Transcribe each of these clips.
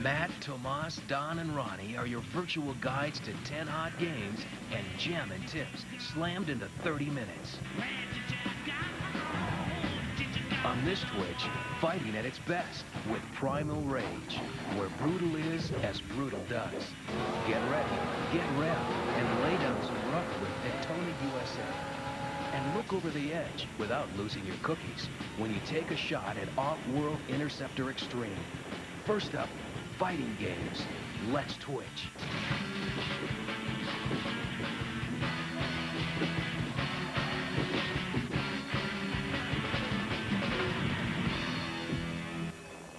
Matt, Tomas, Don, and Ronnie are your virtual guides to 10 hot games and jammin' tips slammed into 30 minutes. On this Twitch, fighting at its best with Primal Rage, where brutal is as brutal does. Get ready, get rep, and lay down some rough with Daytona USA. And look over the edge without losing your cookies when you take a shot at Off-World Interceptor Extreme. First up, fighting games. Let's Twitch.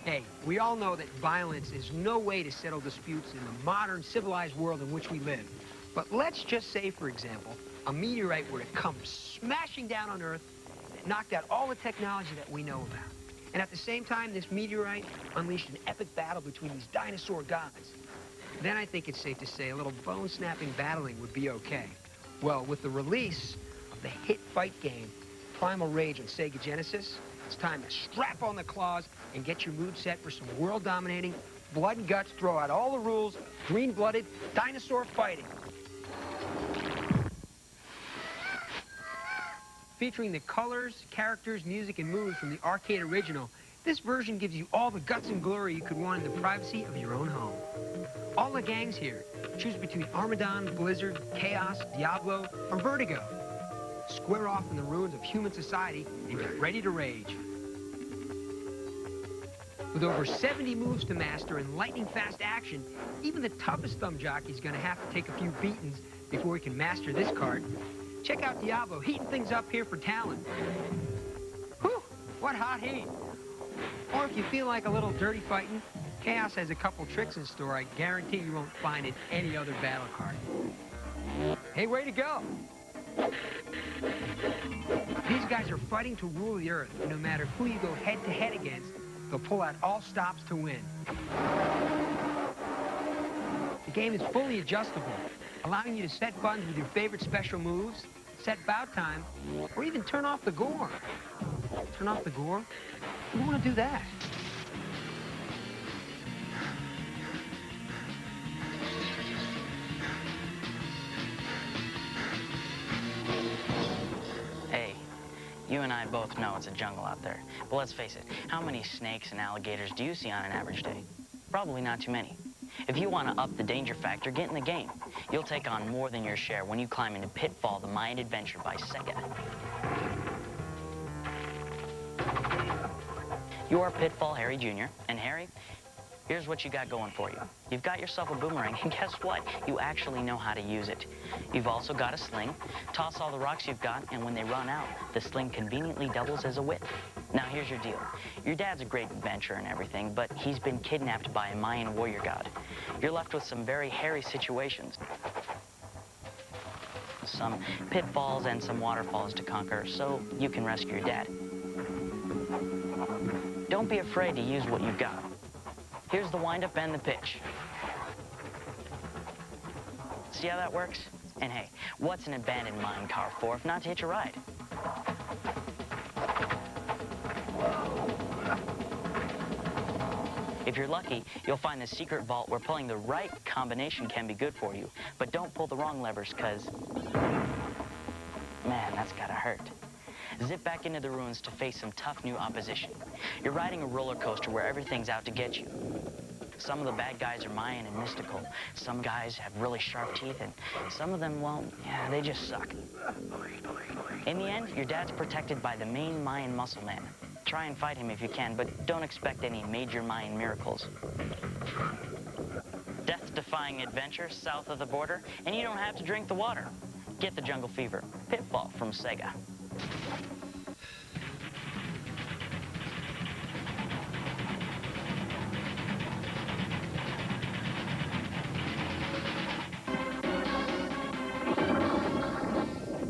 Hey, we all know that violence is no way to settle disputes in the modern, civilized world in which we live. But let's just say, for example, a meteorite were to come smashing down on Earth and it knocked out all the technology that we know about. And at the same time, this meteorite unleashed an epic battle between these dinosaur gods. Then I think it's safe to say a little bone-snapping battling would be okay. Well, with the release of the hit fight game, Primal Rage on Sega Genesis, it's time to strap on the claws and get your mood set for some world-dominating, blood and guts, throw out all the rules, green-blooded dinosaur fighting. Featuring the colors, characters, music, and moves from the arcade original, this version gives you all the guts and glory you could want in the privacy of your own home. All the gangs here choose between Armadon, Blizzard, Chaos, Diablo, or Vertigo. Square off in the ruins of human society and get ready to rage. With over 70 moves to master and lightning-fast action, even the toughest thumb jockey's gonna have to take a few beatings before he can master this card. Check out Diablo, heating things up here for talent. Whew, what hot heat. Or if you feel like a little dirty fighting, Chaos has a couple tricks in store I guarantee you won't find in any other battle card. Hey, way to go. These guys are fighting to rule the Earth, and no matter who you go head-to-head against, they'll pull out all stops to win. The game is fully adjustable, allowing you to set buttons with your favorite special moves, set bout time, or even turn off the gore. Turn off the gore? Who want to do that? Hey, you and I both know it's a jungle out there. But let's face it, how many snakes and alligators do you see on an average day? Probably not too many. If you want to up the danger factor, get in the game. You'll take on more than your share when you climb into Pitfall, the Mayan Adventure by Sega. You are Pitfall Harry Jr., and Harry, here's what you got going for you. You've got yourself a boomerang, and guess what? You actually know how to use it. You've also got a sling. Toss all the rocks you've got, and when they run out, the sling conveniently doubles as a whip. Now, here's your deal. Your dad's a great adventurer and everything, but he's been kidnapped by a Mayan warrior god. You're left with some very hairy situations. Some pitfalls and some waterfalls to conquer, so you can rescue your dad. Don't be afraid to use what you've got. Here's the wind-up and the pitch. See how that works? And hey, what's an abandoned mine car for if not to hitch a ride? If you're lucky, you'll find the secret vault where pulling the right combination can be good for you. But don't pull the wrong levers, because, man, that's gotta hurt. Zip back into the ruins to face some tough new opposition. You're riding a roller coaster where everything's out to get you. Some of the bad guys are Mayan and mystical. Some guys have really sharp teeth, and some of them, well, yeah, they just suck. In the end, your dad's protected by the main Mayan muscle man. Try and fight him if you can, but don't expect any major Mayan miracles. Death-defying adventure south of the border, and you don't have to drink the water. Get the jungle fever. Pitfall from Sega.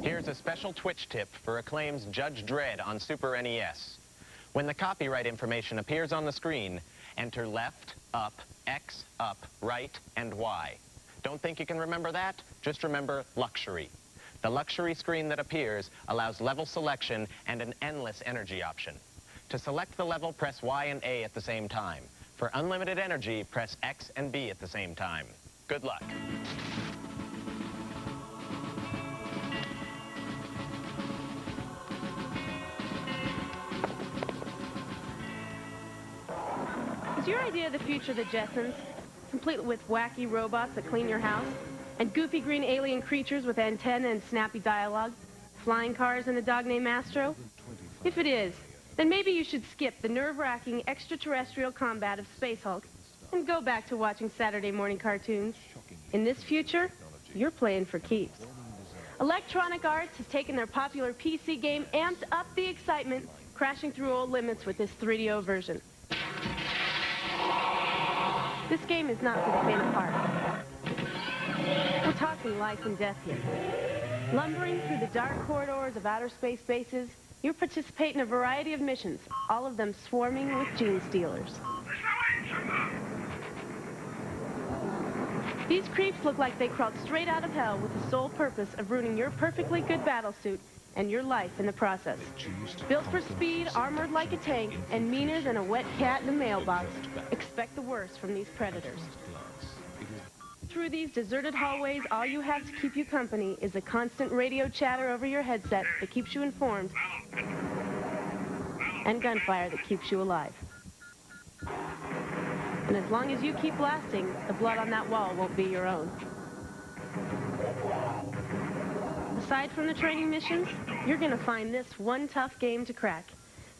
Here's a special Twitch tip for Acclaim's Judge Dredd on Super NES. When the copyright information appears on the screen, enter left, up, X, up, right, and Y. Don't think you can remember that? Just remember luxury. The luxury screen that appears allows level selection and an endless energy option. To select the level, press Y and A at the same time. For unlimited energy, press X and B at the same time. Good luck. Is your idea of the future the Jetsons, complete with wacky robots that clean your house, and goofy green alien creatures with antennae and snappy dialogue, flying cars and a dog named Astro? If it is, then maybe you should skip the nerve-wracking extraterrestrial combat of Space Hulk and go back to watching Saturday morning cartoons. In this future, you're playing for keeps. Electronic Arts has taken their popular PC game, amped up the excitement, crashing through old limits with this 3DO version. This game is not for the faint of heart. We're talking life and death here. Lumbering through the dark corridors of outer space bases, you participate in a variety of missions, all of them swarming with gene stealers. These creeps look like they crawled straight out of hell with the sole purpose of ruining your perfectly good battlesuit and your life in the process. Built for speed, armored like a tank, and meaner than a wet cat in a mailbox, expect the worst from these predators. Through these deserted hallways, all you have to keep you company is the constant radio chatter over your headset that keeps you informed, and gunfire that keeps you alive. And as long as you keep blasting, the blood on that wall won't be your own. Aside from the training missions, you're gonna find this one tough game to crack.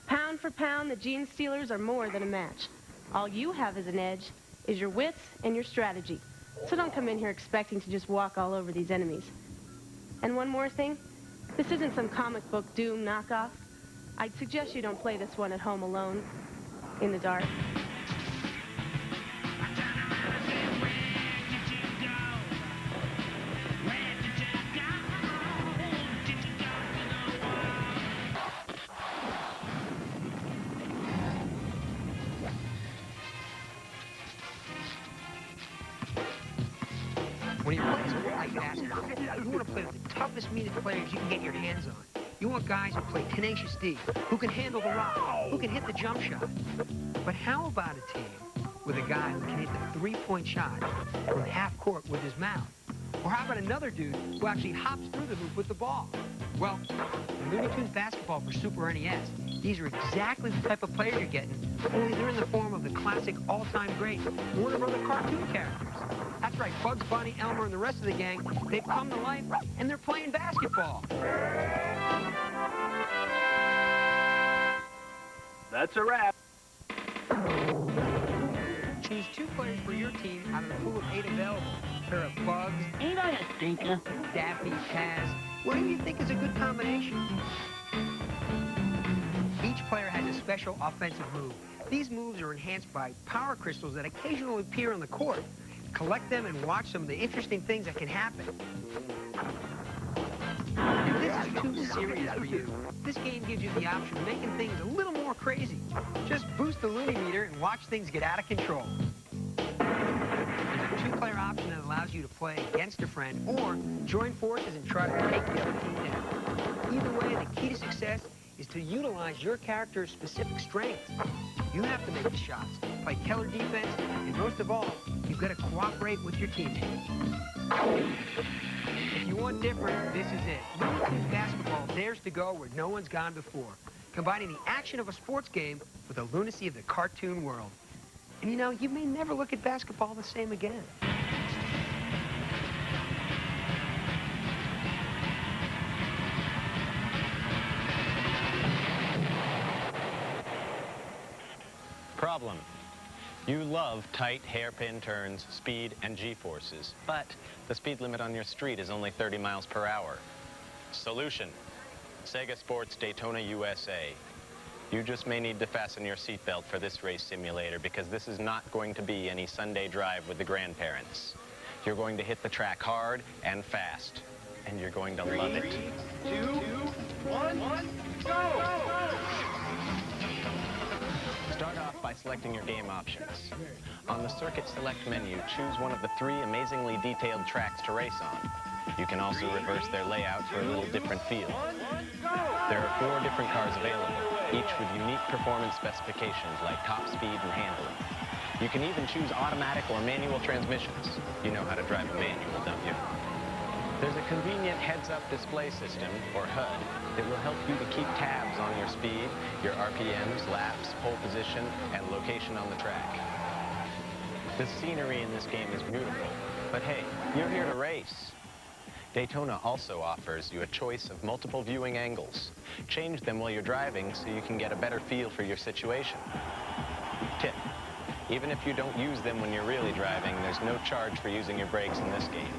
Pound for pound, the gene stealers are more than a match. All you have as an edge is your wits and your strategy. So don't come in here expecting to just walk all over these enemies. And one more thing, this isn't some comic book Doom knockoff. I'd suggest you don't play this one at home alone, in the dark. When you're playing sport like basketball, you want to play with the toughest, meanest players you can get your hands on. You want guys who play tenacious D, who can handle the rock, who can hit the jump shot. But how about a team with a guy who can hit the three-point shot from half court with his mouth? Or how about another dude who actually hops through the hoop with the ball? Well, in Looney Tunes basketball for Super NES, these are exactly the type of players you're getting, only they're in the form of the classic all-time great Warner Brother cartoon characters. That's right, Bugs Bunny, Elmer, and the rest of the gang, they've come to life, and they're playing basketball. That's a wrap. Choose 2 players for your team out of the pool of 8 available. A pair of Bugs, Ain't I a stinker? Daffy, Taz, whatever you think is a good combination. Each player has a special offensive move. These moves are enhanced by power crystals that occasionally appear on the court. Collect them and watch some of the interesting things that can happen. If this is too serious for you, this game gives you the option of making things a little more crazy. Just boost the Looney meter and watch things get out of control. There's a 2-player option that allows you to play against a friend or join forces and try to take the other team down. Either way, the key to success is to utilize your character's specific strengths. You have to make the shots, play killer defense, and most of all, you've got to cooperate with your teammates. If you want different, this is it. Looney Tunes basketball dares to go where no one's gone before, combining the action of a sports game with the lunacy of the cartoon world. And you know, you may never look at basketball the same again. Problem. You love tight hairpin turns, speed, and G-forces, but the speed limit on your street is only 30 miles per hour. Solution. Sega Sports Daytona USA. You just may need to fasten your seatbelt for this race simulator because this is not going to be any Sunday drive with the grandparents. You're going to hit the track hard and fast, and you're going to love it. 3, 2, 1, go! Start off by selecting your game options. On the Circuit Select menu, choose one of the 3 amazingly detailed tracks to race on. You can also reverse their layout for a little different feel. There are 4 different cars available, each with unique performance specifications like top speed and handling. You can even choose automatic or manual transmissions. You know how to drive a manual, don't you? There's a convenient heads-up display system, or HUD, that will help you to keep tabs on your speed, your RPMs, laps, pole position, and location on the track. The scenery in this game is beautiful, but hey, you're here to race. Daytona also offers you a choice of multiple viewing angles. Change them while you're driving so you can get a better feel for your situation. Tip: even if you don't use them when you're really driving, there's no charge for using your brakes in this game.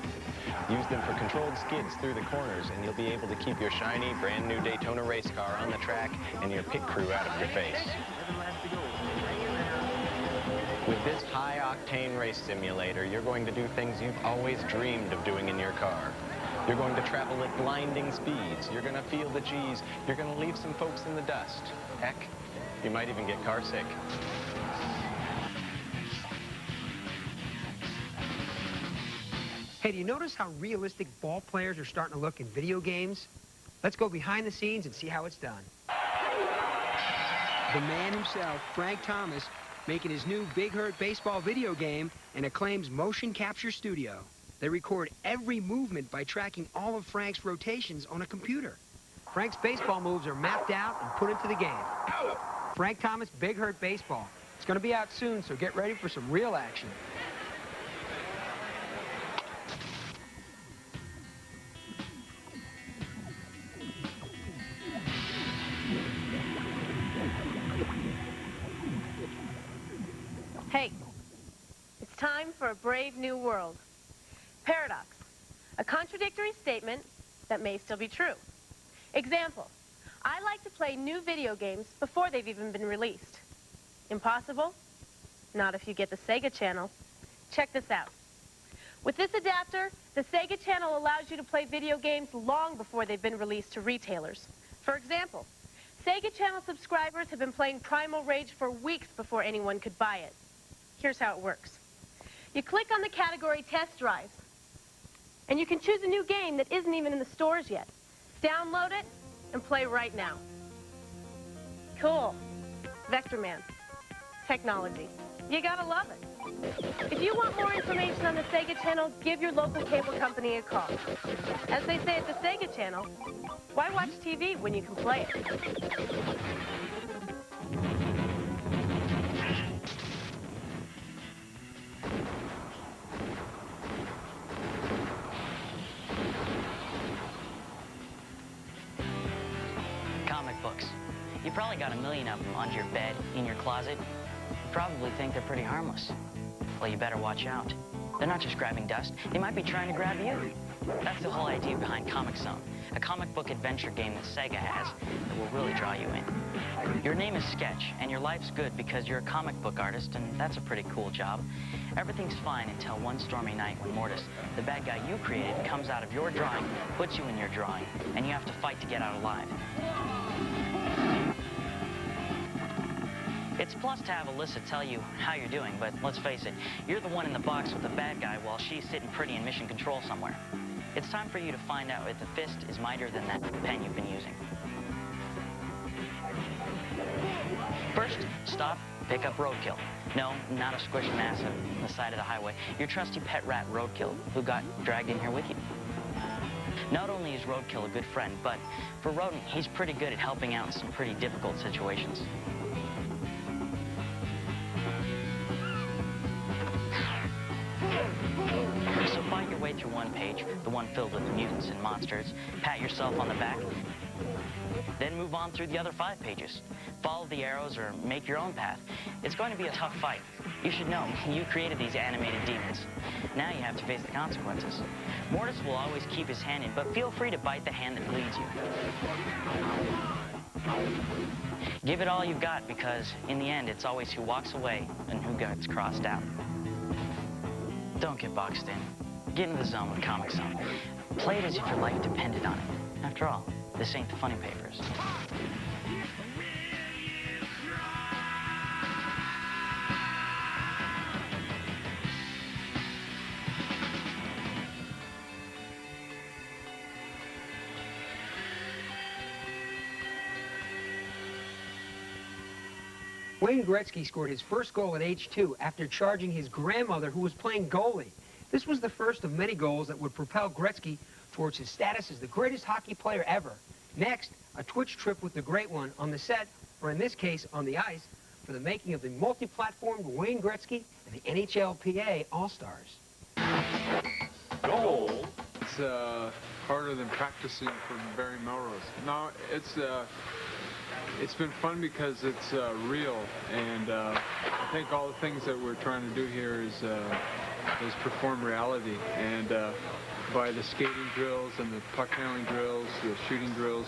Use them for controlled skids through the corners, and you'll be able to keep your shiny, brand-new Daytona race car on the track and your pit crew out of your face. With this high-octane race simulator, you're going to do things you've always dreamed of doing in your car. You're going to travel at blinding speeds. You're going to feel the G's. You're going to leave some folks in the dust. Heck, you might even get car sick. Hey, do you notice how realistic ball players are starting to look in video games? Let's go behind the scenes and see how it's done. The man himself, Frank Thomas, making his new Big Hurt Baseball video game in Acclaim's motion capture studio. They record every movement by tracking all of Frank's rotations on a computer. Frank's baseball moves are mapped out and put into the game. Frank Thomas Big Hurt Baseball. It's going to be out soon, so get ready for some real action. Hey, it's time for a brave new world. Paradox, a contradictory statement that may still be true. Example, I like to play new video games before they've even been released. Impossible? Not if you get the Sega Channel. Check this out. With this adapter, the Sega Channel allows you to play video games long before they've been released to retailers. For example, Sega Channel subscribers have been playing Primal Rage for weeks before anyone could buy it. Here's how it works. You click on the category Test Drives, and you can choose a new game that isn't even in the stores yet. Download it and play right now. Cool. Vector Man. Technology. You gotta love it. If you want more information on the Sega Channel, give your local cable company a call. As they say at the Sega Channel, why watch TV when you can play it? Comic books. You probably got a million of them under your bed, in your closet. You probably think they're pretty harmless. Well, you better watch out. They're not just grabbing dust. They might be trying to grab you. That's the whole idea behind Comic Zone, a comic book adventure game that Sega has that will really draw you in. Your name is Sketch, and your life's good because you're a comic book artist, and that's a pretty cool job. Everything's fine until one stormy night when Mortis, the bad guy you created, comes out of your drawing, puts you in your drawing, and you have to fight to get out alive. It's plus to have Alyssa tell you how you're doing, but let's face it, you're the one in the box with the bad guy while she's sitting pretty in mission control somewhere. It's time for you to find out if the fist is mightier than that pen you've been using. First, stop, pick up Roadkill. No, not a squished mass on the side of the highway. Your trusty pet rat, Roadkill, who got dragged in here with you. Not only is Roadkill a good friend, but for Rodent, he's pretty good at helping out in some pretty difficult situations. So fight your way through one page, the one filled with mutants and monsters, pat yourself on the back, then move on through the other 5 pages. Follow the arrows or make your own path. It's going to be a tough fight. You should know, you created these animated demons. Now you have to face the consequences. Mortis will always keep his hand in, but feel free to bite the hand that leads you. Give it all you've got, because in the end, it's always who walks away and who gets crossed out. Don't get boxed in. Get into the zone with Comic Zone. Play it as if your life depended on it. After all, this ain't the funny papers. Wayne Gretzky scored his first goal at age 2 after charging his grandmother, who was playing goalie. This was the first of many goals that would propel Gretzky towards his status as the greatest hockey player ever. Next, a Twitch trip with the Great One on the set, or in this case, on the ice, for the making of the multi-platformed Wayne Gretzky and the NHLPA All-Stars. Goal. It's harder than practicing for Barry Melrose. No, it's been fun because it's real, and I think all the things that we're trying to do here is perform reality, and by the skating drills and the puck handling drills, the shooting drills,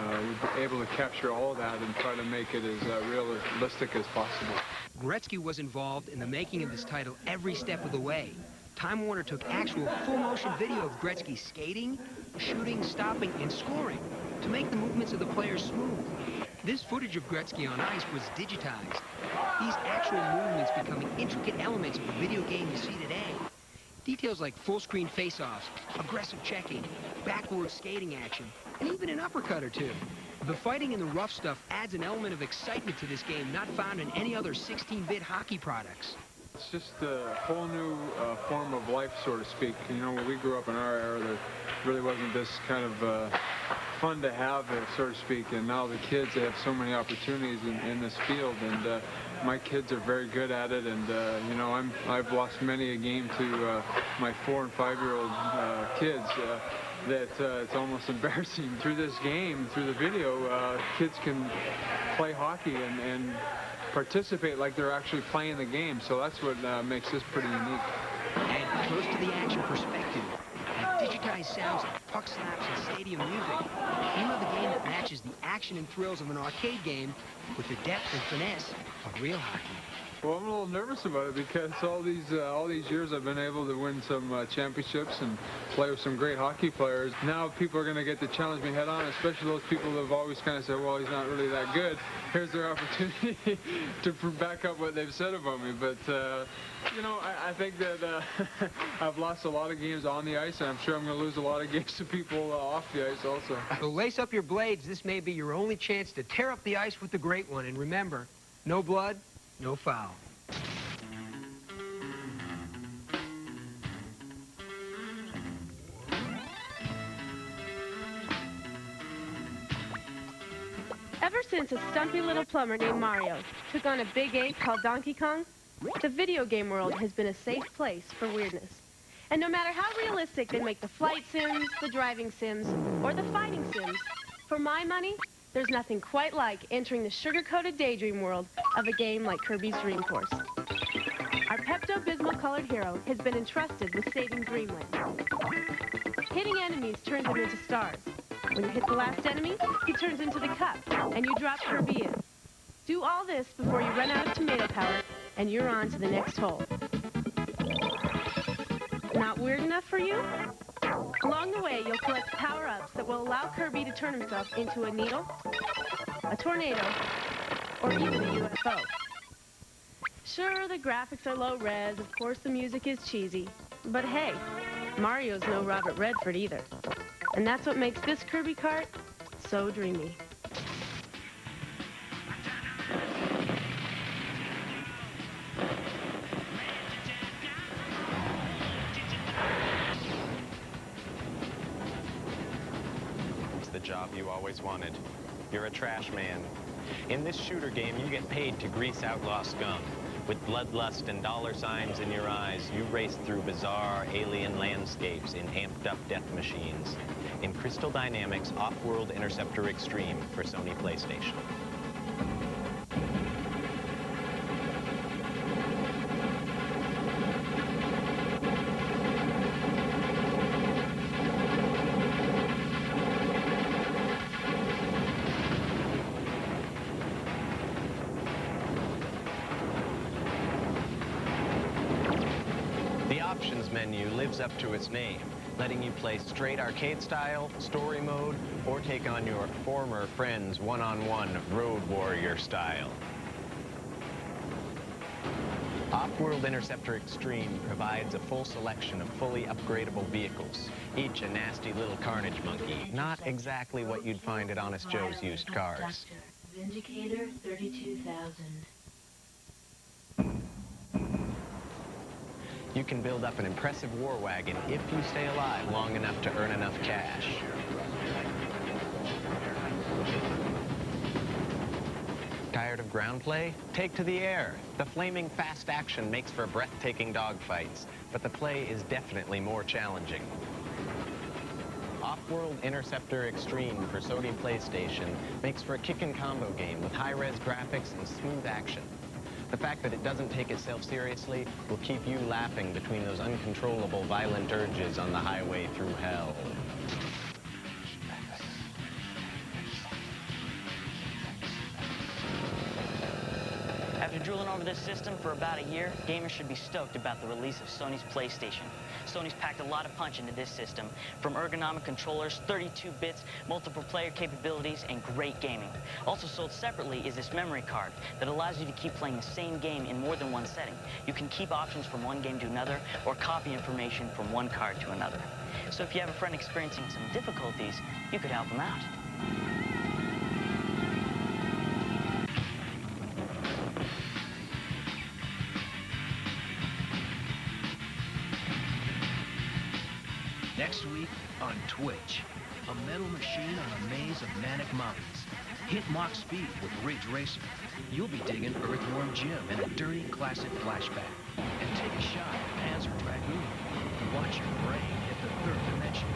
we've been able to capture all of that and try to make it as realistic as possible. Gretzky was involved in the making of this title every step of the way. Time Warner took actual full-motion video of Gretzky skating, shooting, stopping, and scoring to make the movements of the players smooth. This footage of Gretzky on ice was digitized. These actual movements becoming intricate elements of the video game you see today. Details like full-screen face-offs, aggressive checking, backward skating action, and even an uppercut or two. The fighting and the rough stuff adds an element of excitement to this game not found in any other 16-bit hockey products. It's just a whole new form of life, so to speak. You know, when we grew up in our era, there really wasn't this kind of fun to have, so to speak. And now the kids, they have so many opportunities in this field, and my kids are very good at it. And you know, I've lost many a game to my 4- and 5-year-old kids. That it's almost embarrassing. Through this game, through the video, kids can play hockey and participate like they're actually playing the game. So that's what makes this pretty unique. And close to the action perspective, and digitized sounds like puck slaps and stadium music. You have a game that matches the action and thrills of an arcade game with the depth and finesse of real hockey. Well, I'm a little nervous about it because all these years I've been able to win some championships and play with some great hockey players. Now people are going to get to challenge me head on, especially those people that have always kind of said, well, he's not really that good. Here's their opportunity to back up what they've said about me. But, you know, I think that I've lost a lot of games on the ice, and I'm sure I'm going to lose a lot of games to people off the ice also. So lace up your blades. This may be your only chance to tear up the ice with the Great One. And remember, no blood, no foul. Ever since a stumpy little plumber named Mario took on a big ape called Donkey Kong, the video game world has been a safe place for weirdness. And no matter how realistic they make the flight sims, the driving sims, or the fighting sims, for my money, there's nothing quite like entering the sugar-coated daydream world of a game like Kirby's Dream Course. Our Pepto-Bismol colored hero has been entrusted with saving Dreamland. Hitting enemies turns him into stars. When you hit the last enemy, he turns into the cup, and you drop Kirby in. Do all this before you run out of tomato power, and you're on to the next hole. Not weird enough for you? Along the way, you'll collect power-ups that will allow Kirby to turn himself into a needle, a tornado, or even a UFO. Sure, the graphics are low-res, of course the music is cheesy, but hey, Mario's no Robert Redford either. And that's what makes this Kirby cart so dreamy. The job you always wanted. You're a trash man. In this shooter game, you get paid to grease outlaw scum. With bloodlust and dollar signs in your eyes, you race through bizarre alien landscapes in amped-up death machines. In Crystal Dynamics' Off-World Interceptor Extreme for Sony PlayStation. The options menu lives up to its name, letting you play straight arcade style, story mode, or take on your former friend's one-on-one road warrior style. Off-World Interceptor Extreme provides a full selection of fully upgradable vehicles, each a nasty little carnage monkey, not exactly what you'd find at Honest Joe's used cars. Vindicator 32,000. You can build up an impressive war wagon if you stay alive long enough to earn enough cash. Tired of ground play? Take to the air. The flaming fast action makes for breathtaking dogfights, but the play is definitely more challenging. Off-World Interceptor Extreme for Sony PlayStation makes for a kick-and combo game with high-res graphics and smooth action. The fact that it doesn't take itself seriously will keep you laughing between those uncontrollable violent urges on the highway through hell. After drooling over this system for about a year, gamers should be stoked about the release of Sony's PlayStation. Sony's packed a lot of punch into this system, from ergonomic controllers, 32 bits, multiple player capabilities, and great gaming. Also sold separately is this memory card that allows you to keep playing the same game in more than one setting. You can keep options from one game to another, or copy information from one card to another. So if you have a friend experiencing some difficulties, you could help them out. Next week on Twitch, a metal machine on a maze of manic mountains. Hit Mach speed with Ridge Racer. You'll be digging Earthworm Jim in a dirty classic flashback. And take a shot at Panzer Dragoon. Watch your brain hit the third dimension.